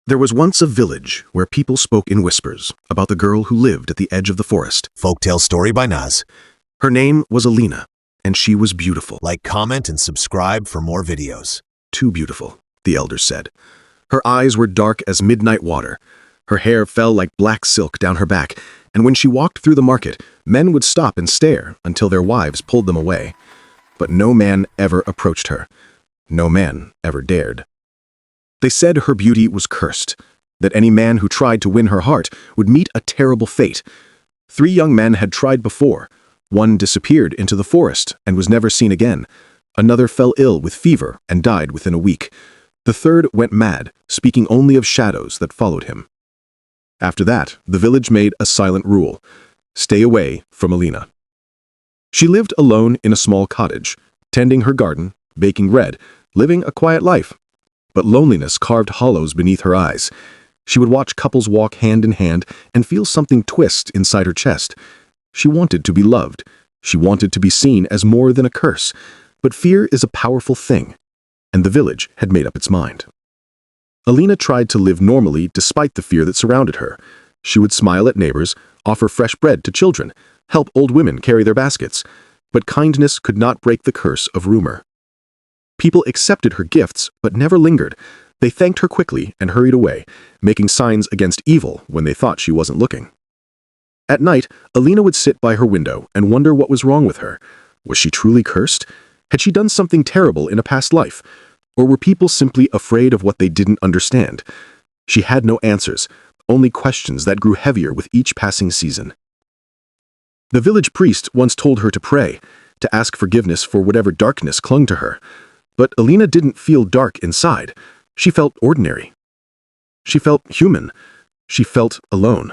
There was once a village where people spoke in whispers about the girl who lived at the edge of the forest. Folktale story by Naz. Her name was Alina, and she was beautiful. Like, comment, and subscribe for more videos. Too beautiful, the elders said. Her eyes were dark as midnight water. Her hair fell like black silk down her back, and when she walked through the market, men would stop and stare until their wives pulled them away. But no man ever approached her. No man ever dared. They said her beauty was cursed, that any man who tried to win her heart would meet a terrible fate. 3 young men had tried before. One disappeared into the forest and was never seen again. Another fell ill with fever and died within a week. The third went mad, speaking only of shadows that followed him. After that, the village made a silent rule: stay away from Alina. She lived alone in a small cottage, tending her garden, baking bread, living a quiet life. But loneliness carved hollows beneath her eyes. She would watch couples walk hand in hand and feel something twist inside her chest. She wanted to be loved. She wanted to be seen as more than a curse. But fear is a powerful thing, and the village had made up its mind. Alina tried to live normally despite the fear that surrounded her. She would smile at neighbors, offer fresh bread to children, help old women carry their baskets. But kindness could not break the curse of rumor. People accepted her gifts, but never lingered. They thanked her quickly and hurried away, making signs against evil when they thought she wasn't looking. At night, Alina would sit by her window and wonder what was wrong with her. Was she truly cursed? Had she done something terrible in a past life? Or were people simply afraid of what they didn't understand? She had no answers, only questions that grew heavier with each passing season. The village priest once told her to pray, to ask forgiveness for whatever darkness clung to her. But Alina didn't feel dark inside. She felt ordinary. She felt human. She felt alone.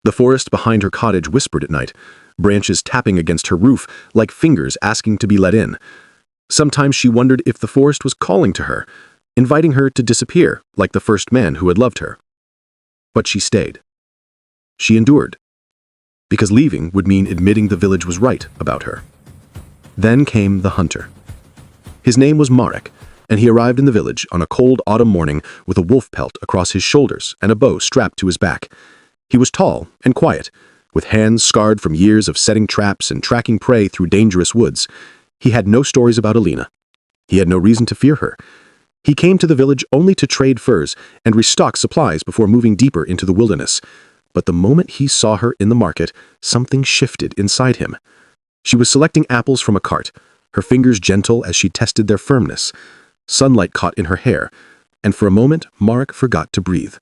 The forest behind her cottage whispered at night, branches tapping against her roof like fingers asking to be let in. Sometimes she wondered if the forest was calling to her, inviting her to disappear like the first man who had loved her. But she stayed. She endured. Because leaving would mean admitting the village was right about her. Then came the hunter. His name was Marik, and he arrived in the village on a cold autumn morning with a wolf pelt across his shoulders and a bow strapped to his back. He was tall and quiet, with hands scarred from years of setting traps and tracking prey through dangerous woods. He had no stories about Alina. He had no reason to fear her. He came to the village only to trade furs and restock supplies before moving deeper into the wilderness. But the moment he saw her in the market, something shifted inside him. She was selecting apples from a cart, her fingers gentle as she tested their firmness. Sunlight caught in her hair, and for a moment Marik forgot to breathe.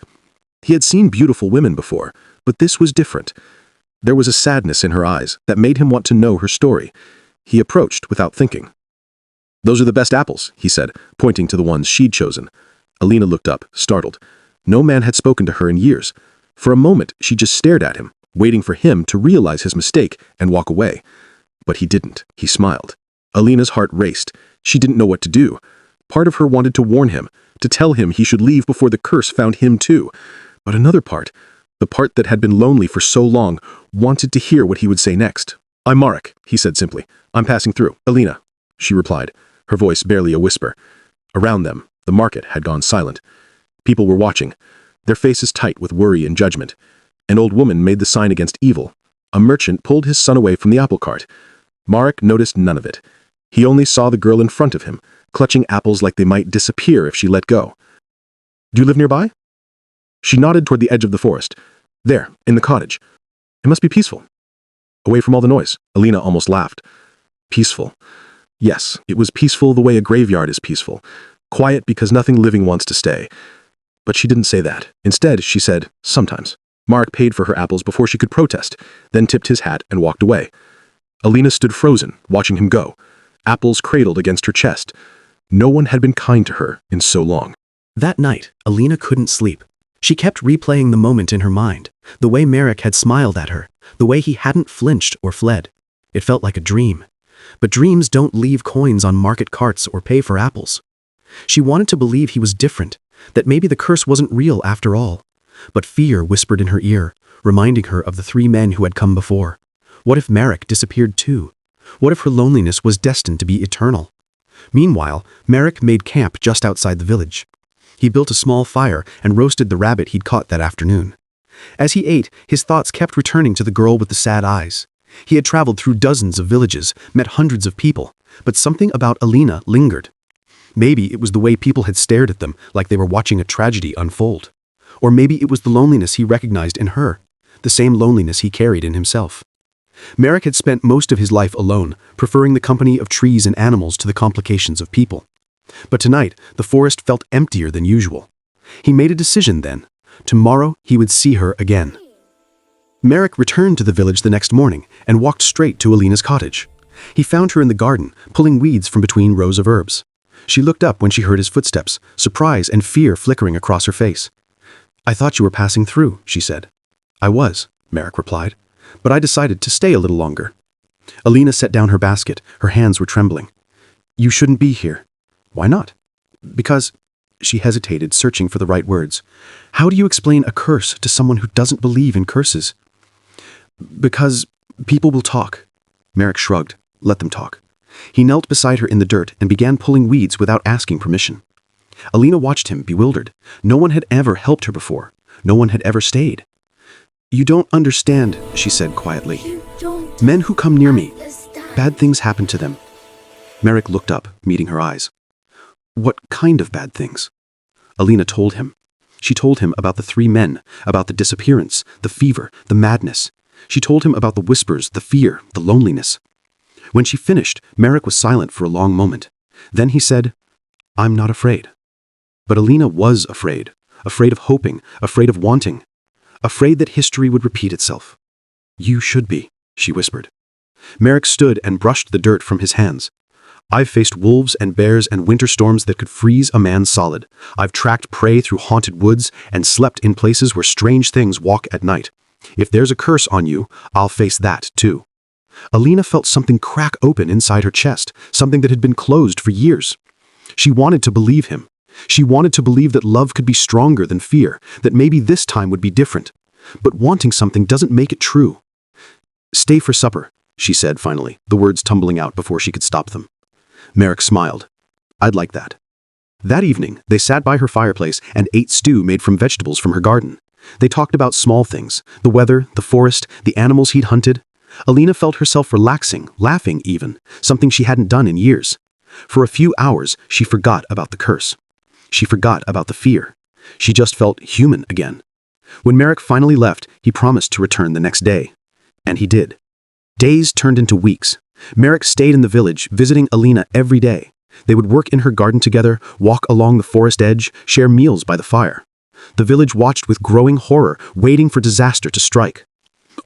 He had seen beautiful women before, but this was different. There was a sadness in her eyes that made him want to know her story. He approached without thinking. "Those are the best apples," he said, pointing to the ones she'd chosen. Alina looked up, startled. No man had spoken to her in years. For a moment, she just stared at him, waiting for him to realize his mistake and walk away. But he didn't. He smiled. Alina's heart raced. She didn't know what to do. Part of her wanted to warn him, to tell him he should leave before the curse found him too. But another part, the part that had been lonely for so long, wanted to hear what he would say next. "I'm Marik," he said simply. "I'm passing through." "Alina," she replied, her voice barely a whisper. Around them, the market had gone silent. People were watching, their faces tight with worry and judgment. An old woman made the sign against evil. A merchant pulled his son away from the apple cart. Marik noticed none of it. He only saw the girl in front of him, clutching apples like they might disappear if she let go. "Do you live nearby?" She nodded toward the edge of the forest. "There, in the cottage. It must be peaceful." "Away from all the noise," Alina almost laughed. Peaceful. Yes, it was peaceful the way a graveyard is peaceful. Quiet because nothing living wants to stay. But she didn't say that. Instead, she said, "Sometimes." Marik paid for her apples before she could protest, then tipped his hat and walked away. Alina stood frozen, watching him go. Apples cradled against her chest. No one had been kind to her in so long. That night, Alina couldn't sleep. She kept replaying the moment in her mind, the way Marik had smiled at her, the way he hadn't flinched or fled. It felt like a dream. But dreams don't leave coins on market carts or pay for apples. She wanted to believe he was different, that maybe the curse wasn't real after all. But fear whispered in her ear, reminding her of the 3 men who had come before. What if Marik disappeared too? What if her loneliness was destined to be eternal? Meanwhile, Marik made camp just outside the village. He built a small fire and roasted the rabbit he'd caught that afternoon. As he ate, his thoughts kept returning to the girl with the sad eyes. He had traveled through dozens of villages, met hundreds of people, but something about Alina lingered. Maybe it was the way people had stared at them like they were watching a tragedy unfold. Or maybe it was the loneliness he recognized in her, the same loneliness he carried in himself. Marik had spent most of his life alone, preferring the company of trees and animals to the complications of people. But tonight, the forest felt emptier than usual. He made a decision then. Tomorrow, he would see her again. Marik returned to the village the next morning and walked straight to Alina's cottage. He found her in the garden, pulling weeds from between rows of herbs. She looked up when she heard his footsteps, surprise and fear flickering across her face. "I thought you were passing through," she said. "I was," Marik replied, "but I decided to stay a little longer." Alina set down her basket. Her hands were trembling. "You shouldn't be here." "Why not?" "Because—" She hesitated, searching for the right words. "How do you explain a curse to someone who doesn't believe in curses?" "Because people will talk." Marik shrugged. "Let them talk." He knelt beside her in the dirt and began pulling weeds without asking permission. Alina watched him, bewildered. No one had ever helped her before. No one had ever stayed. "You don't understand," she said quietly. "Men who come near me, bad things happen to them." Marik looked up, meeting her eyes. "What kind of bad things?" Alina told him. She told him about the 3 men, about the disappearance, the fever, the madness. She told him about the whispers, the fear, the loneliness. When she finished, Marik was silent for a long moment. Then he said, "I'm not afraid." But Alina was afraid of hoping, afraid of wanting, afraid that history would repeat itself. "You should be," she whispered. Marik stood and brushed the dirt from his hands. "I've faced wolves and bears and winter storms that could freeze a man solid. I've tracked prey through haunted woods and slept in places where strange things walk at night. If there's a curse on you, I'll face that too." Alina felt something crack open inside her chest, something that had been closed for years. She wanted to believe him. She wanted to believe that love could be stronger than fear, that maybe this time would be different. But wanting something doesn't make it true. "Stay for supper," she said finally, the words tumbling out before she could stop them. Marik smiled. "I'd like that." That evening, they sat by her fireplace and ate stew made from vegetables from her garden. They talked about small things, the weather, the forest, the animals he'd hunted. Alina felt herself relaxing, laughing even, something she hadn't done in years. For a few hours, she forgot about the curse. She forgot about the fear. She just felt human again. When Marik finally left, he promised to return the next day. And he did. Days turned into weeks. Marik stayed in the village, visiting Alina every day. They would work in her garden together, walk along the forest edge, share meals by the fire. The village watched with growing horror, waiting for disaster to strike.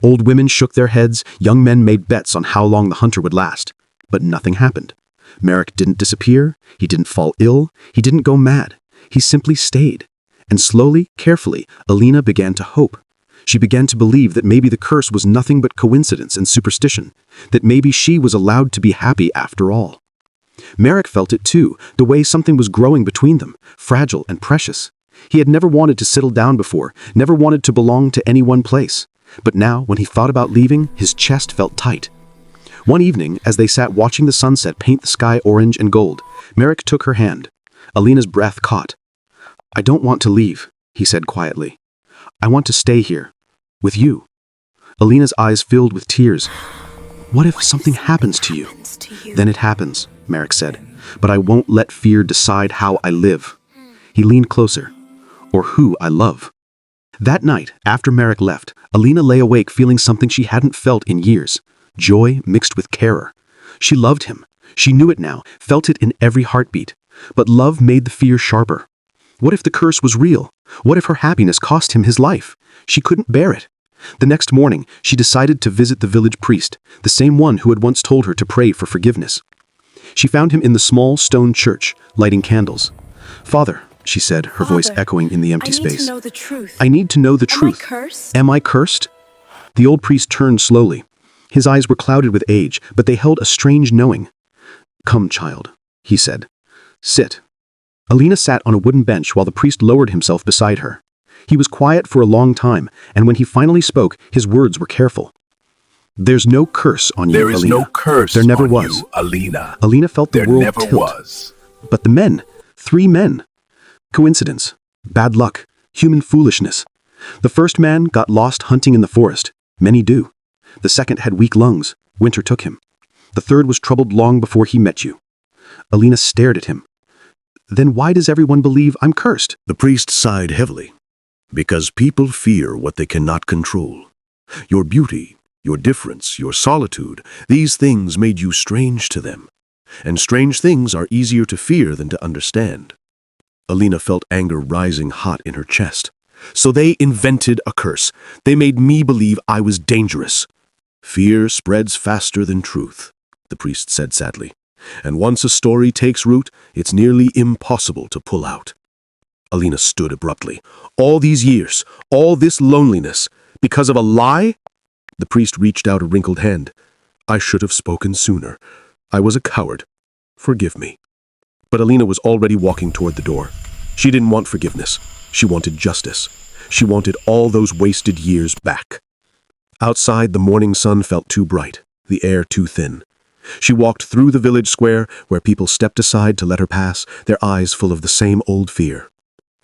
Old women shook their heads, young men made bets on how long the hunter would last. But nothing happened. Marik didn't disappear, he didn't fall ill, he didn't go mad. He simply stayed. And slowly, carefully, Alina began to hope. She began to believe that maybe the curse was nothing but coincidence and superstition, that maybe she was allowed to be happy after all. Marik felt it too, the way something was growing between them, fragile and precious. He had never wanted to settle down before, never wanted to belong to any one place. But now, when he thought about leaving, his chest felt tight. One evening, as they sat watching the sunset paint the sky orange and gold, Marik took her hand. Alina's breath caught. "I don't want to leave," he said quietly. "I want to stay here, with you." Alina's eyes filled with tears. "What if something happens to you?" "Then it happens," Marik said. "But I won't let fear decide how I live." He leaned closer. "Or who I love." That night, after Marik left, Alina lay awake feeling something she hadn't felt in years. Joy mixed with terror. She loved him. She knew it now, felt it in every heartbeat. But love made the fear sharper. What if the curse was real? What if her happiness cost him his life? She couldn't bear it. The next morning, she decided to visit the village priest, the same one who had once told her to pray for forgiveness. She found him in the small stone church, lighting candles. "Father," she said, her voice echoing in the empty space. "I need to know the truth. Am I cursed?" The old priest turned slowly. His eyes were clouded with age, but they held a strange knowing. "Come, child," he said. "Sit." Alina sat on a wooden bench while the priest lowered himself beside her. He was quiet for a long time, and when he finally spoke, his words were careful. "There's no curse on you, Alina. There is no curse There never on was. you, Alina. Alina felt the There world never tilt. was. But the men, 3 men. Coincidence, bad luck, human foolishness. The first man got lost hunting in the forest. Many do. The second had weak lungs. Winter took him. The third was troubled long before he met you. Alina stared at him. Then why does everyone believe I'm cursed? The priest sighed heavily. Because people fear what they cannot control. Your beauty, your difference, your solitude, these things made you strange to them. And strange things are easier to fear than to understand. Alina felt anger rising hot in her chest. So they invented a curse. They made me believe I was dangerous. Fear spreads faster than truth, the priest said sadly. And once a story takes root, it's nearly impossible to pull out. Alina stood abruptly. All these years, all this loneliness, because of a lie? The priest reached out a wrinkled hand. I should have spoken sooner. I was a coward. Forgive me. But Alina was already walking toward the door. She didn't want forgiveness. She wanted justice. She wanted all those wasted years back. Outside, the morning sun felt too bright, the air too thin. She walked through the village square where people stepped aside to let her pass, their eyes full of the same old fear.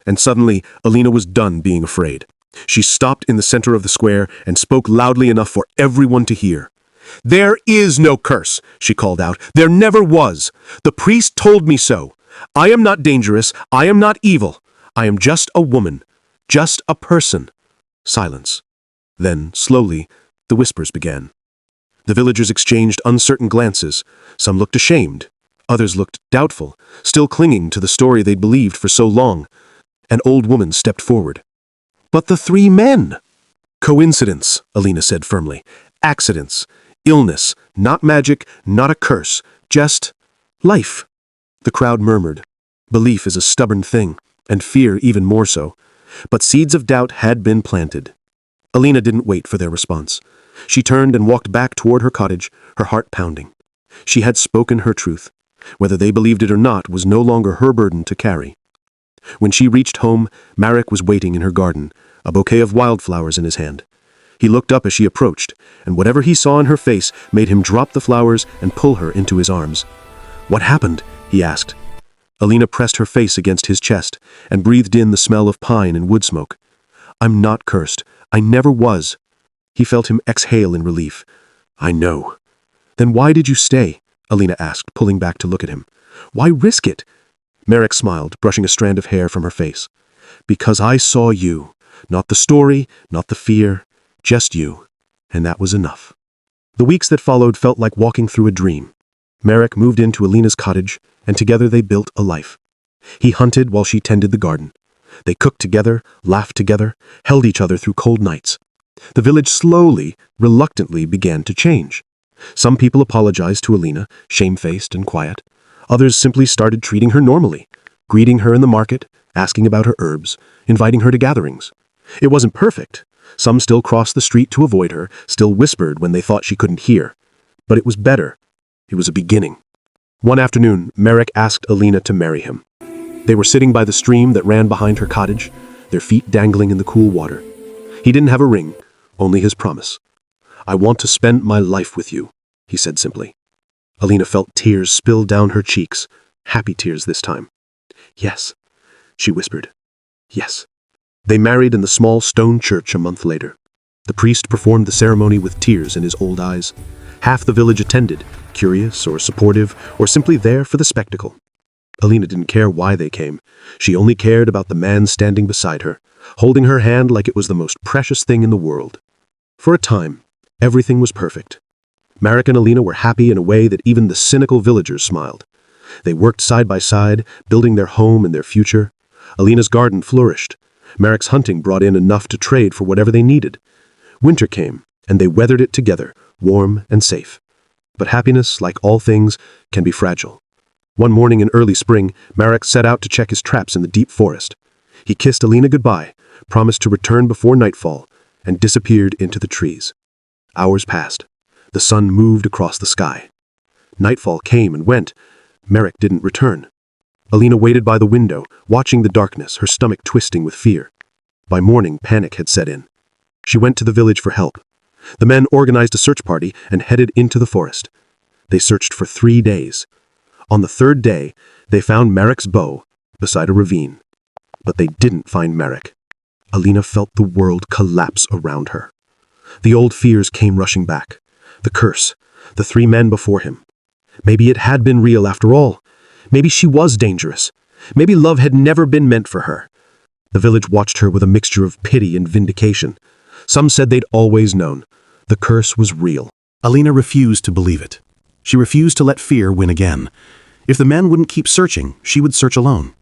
And suddenly, Alina was done being afraid. She stopped in the center of the square and spoke loudly enough for everyone to hear. There is no curse, she called out. There never was. The priest told me so. I am not dangerous. I am not evil. I am just a woman. Just a person. Silence. Then, slowly, the whispers began. The villagers exchanged uncertain glances. Some looked ashamed. Others looked doubtful, still clinging to the story they'd believed for so long. An old woman stepped forward. But the three men! Coincidence, Alina said firmly. Accidents. Illness. Not magic, not a curse. Just life. The crowd murmured. Belief is a stubborn thing, and fear even more so. But seeds of doubt had been planted. Alina didn't wait for their response. She turned and walked back toward her cottage, her heart pounding. She had spoken her truth. Whether they believed it or not was no longer her burden to carry. When she reached home, Marik was waiting in her garden, a bouquet of wildflowers in his hand. He looked up as she approached, and whatever he saw in her face made him drop the flowers and pull her into his arms. What happened? He asked. Alina pressed her face against his chest and breathed in the smell of pine and wood smoke. I'm not cursed. I never was. He felt him exhale in relief. I know. Then why did you stay? Alina asked, pulling back to look at him. Why risk it? Marik smiled, brushing a strand of hair from her face. Because I saw you. Not the story, not the fear, just you. And that was enough. The weeks that followed felt like walking through a dream. Marik moved into Alina's cottage, and together they built a life. He hunted while she tended the garden. They cooked together, laughed together, held each other through cold nights. The village slowly, reluctantly began to change. Some people apologized to Alina, shamefaced and quiet. Others simply started treating her normally, greeting her in the market, asking about her herbs, inviting her to gatherings. It wasn't perfect. Some still crossed the street to avoid her, still whispered when they thought she couldn't hear. But it was better. It was a beginning. One afternoon, Marik asked Alina to marry him. They were sitting by the stream that ran behind her cottage, their feet dangling in the cool water. He didn't have a ring, only his promise. I want to spend my life with you, he said simply. Alina felt tears spill down her cheeks, happy tears this time. Yes, she whispered. Yes. They married in the small stone church a month later. The priest performed the ceremony with tears in his old eyes. Half the village attended, curious or supportive, or simply there for the spectacle. Alina didn't care why they came. She only cared about the man standing beside her, holding her hand like it was the most precious thing in the world. For a time, everything was perfect. Marik and Alina were happy in a way that even the cynical villagers smiled. They worked side by side, building their home and their future. Alina's garden flourished. Marik's hunting brought in enough to trade for whatever they needed. Winter came, and they weathered it together, warm and safe. But happiness, like all things, can be fragile. One morning in early spring, Marik set out to check his traps in the deep forest. He kissed Alina goodbye, promised to return before nightfall, and disappeared into the trees. Hours passed. The sun moved across the sky. Nightfall came and went. Marik didn't return. Alina waited by the window, watching the darkness, her stomach twisting with fear. By morning, panic had set in. She went to the village for help. The men organized a search party and headed into the forest. They searched for 3 days. On the third day, they found Marik's bow beside a ravine. but they didn't find Marik. Alina felt the world collapse around her. The old fears came rushing back. The curse, the 3 men before him. Maybe it had been real after all. Maybe she was dangerous. Maybe love had never been meant for her. The village watched her with a mixture of pity and vindication. Some said they'd always known. The curse was real. Alina refused to believe it. She refused to let fear win again. If the men wouldn't keep searching, she would search alone.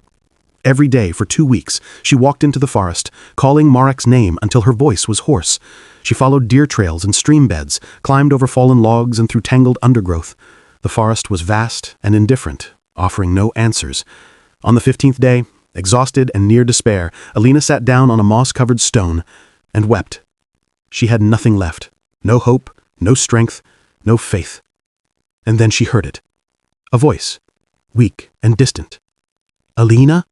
Every day for 2 weeks, she walked into the forest, calling Marik's name until her voice was hoarse. She followed deer trails and stream beds, climbed over fallen logs and through tangled undergrowth. The forest was vast and indifferent, offering no answers. On the 15th day, exhausted and near despair, Alina sat down on a moss-covered stone and wept. She had nothing left. No hope, no strength, no faith. And then she heard it. A voice, weak and distant. Alina?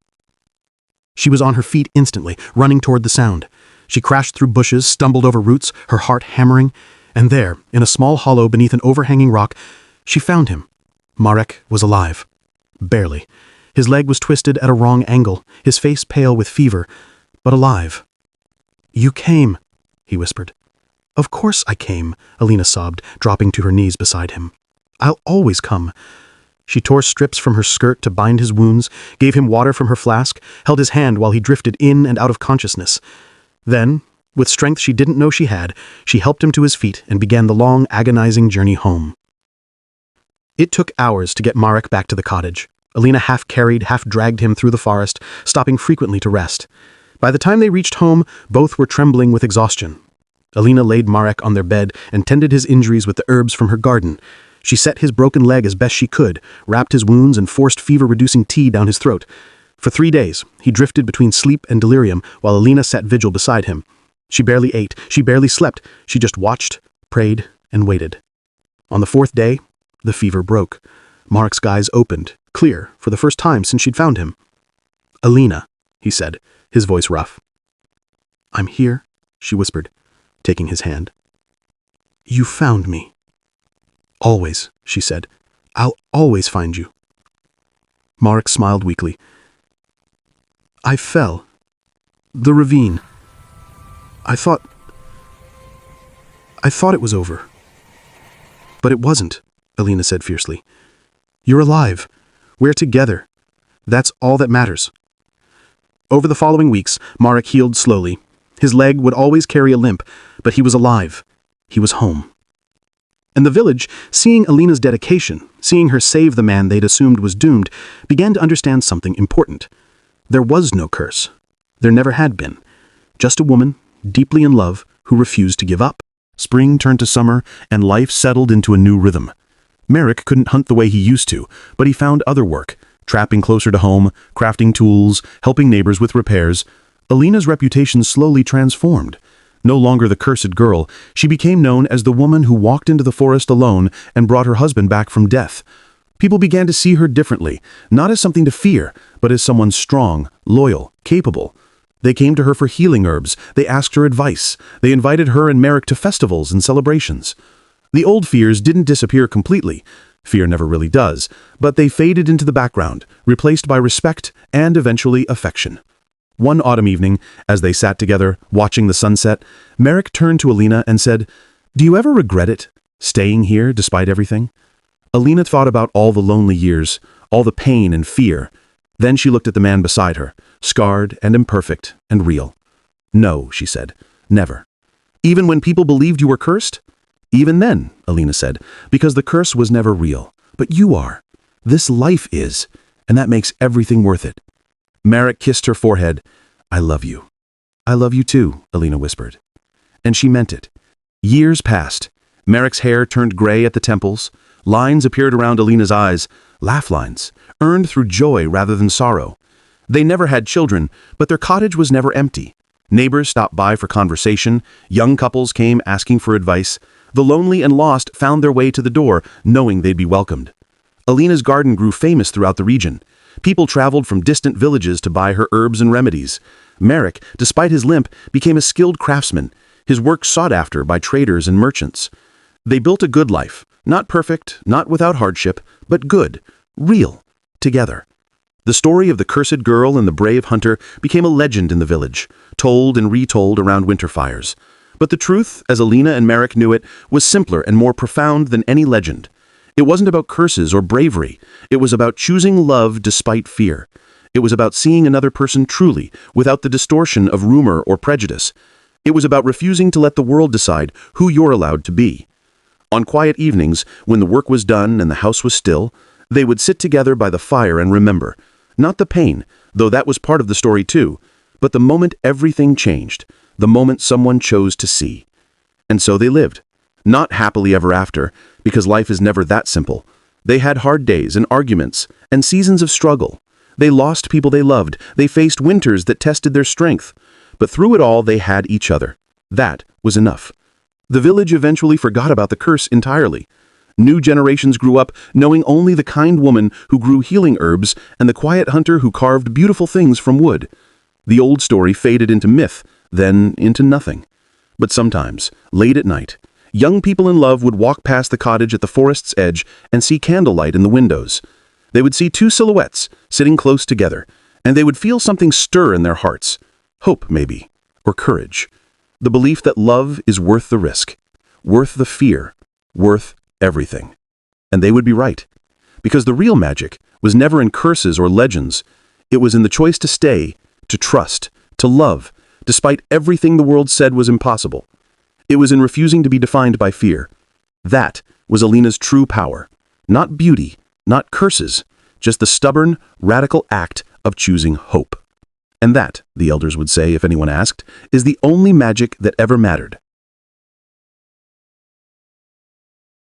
She was on her feet instantly, running toward the sound. She crashed through bushes, stumbled over roots, her heart hammering, and there, in a small hollow beneath an overhanging rock, she found him. Marik was alive. Barely. His leg was twisted at a wrong angle, his face pale with fever, but alive. "You came," he whispered. "Of course I came," Alina sobbed, dropping to her knees beside him. "I'll always come." She tore strips from her skirt to bind his wounds, gave him water from her flask, held his hand while he drifted in and out of consciousness. Then, with strength she didn't know she had, she helped him to his feet and began the long, agonizing journey home. It took hours to get Marik back to the cottage. Alina half-carried, half-dragged him through the forest, stopping frequently to rest. By the time they reached home, both were trembling with exhaustion. Alina laid Marik on their bed and tended his injuries with the herbs from her garden. She set his broken leg as best she could, wrapped his wounds and forced fever-reducing tea down his throat. For 3 days, he drifted between sleep and delirium while Alina sat vigil beside him. She barely ate, she barely slept, she just watched, prayed, and waited. On the 4th day, the fever broke. Marik's eyes opened, clear, for the first time since she'd found him. "Alina," he said, his voice rough. "I'm here," she whispered, taking his hand. "You found me." "Always," she said. "I'll always find you." Marik smiled weakly. "I fell. The ravine. I thought it was over." "But it wasn't," Alina said fiercely. "You're alive. We're together. That's all that matters." Over the following weeks, Marik healed slowly. His leg would always carry a limp, but he was alive. He was home. And the village, seeing Alina's dedication, seeing her save the man they'd assumed was doomed, began to understand something important. There was no curse. There never had been. Just a woman, deeply in love, who refused to give up. Spring turned to summer, and life settled into a new rhythm. Marik couldn't hunt the way he used to, but he found other work, trapping closer to home, crafting tools, helping neighbors with repairs. Alina's reputation slowly transformed. No longer the cursed girl, she became known as the woman who walked into the forest alone and brought her husband back from death. People began to see her differently, not as something to fear, but as someone strong, loyal, capable. They came to her for healing herbs, they asked her advice, they invited her and Marik to festivals and celebrations. The old fears didn't disappear completely. Fear never really does, but they faded into the background, replaced by respect and eventually affection. One autumn evening, as they sat together, watching the sunset, Marik turned to Alina and said, "Do you ever regret it, staying here despite everything?" Alina thought about all the lonely years, all the pain and fear. Then she looked at the man beside her, scarred and imperfect and real. "No," she said, "never. Even when people believed you were cursed?" "Even then," Alina said, "because the curse was never real. But you are. This life is, and that makes everything worth it." Marik kissed her forehead. "I love you." "I love you too," Alina whispered. And she meant it. Years passed. Marik's hair turned gray at the temples. Lines appeared around Alina's eyes, laugh lines, earned through joy rather than sorrow. They never had children, but their cottage was never empty. Neighbors stopped by for conversation. Young couples came asking for advice. The lonely and lost found their way to the door, knowing they'd be welcomed. Alina's garden grew famous throughout the region. People traveled from distant villages to buy her herbs and remedies. Marik, despite his limp, became a skilled craftsman, his work sought after by traders and merchants. They built a good life, not perfect, not without hardship, but good, real, together. The story of the cursed girl and the brave hunter became a legend in the village, told and retold around winter fires. But the truth, as Alina and Marik knew it, was simpler and more profound than any legend. It wasn't about curses or bravery. It was about choosing love despite fear. It was about seeing another person truly, without the distortion of rumor or prejudice. It was about refusing to let the world decide who you're allowed to be. On quiet evenings, when the work was done and the house was still, they would sit together by the fire and remember. Not the pain, though that was part of the story too, but the moment everything changed, the moment someone chose to see. And so they lived. Not happily ever after, because life is never that simple. They had hard days and arguments and seasons of struggle. They lost people they loved. They faced winters that tested their strength. But through it all, they had each other. That was enough. The village eventually forgot about the curse entirely. New generations grew up knowing only the kind woman who grew healing herbs and the quiet hunter who carved beautiful things from wood. The old story faded into myth, then into nothing. But sometimes, late at night, young people in love would walk past the cottage at the forest's edge and see candlelight in the windows. They would see two silhouettes sitting close together, and they would feel something stir in their hearts. Hope, maybe, or courage. The belief that love is worth the risk, worth the fear, worth everything. And they would be right. Because the real magic was never in curses or legends. It was in the choice to stay, to trust, to love, despite everything the world said was impossible. It was in refusing to be defined by fear. That was Alina's true power. Not beauty, not curses, just the stubborn, radical act of choosing hope. And that, the elders would say if anyone asked, is the only magic that ever mattered.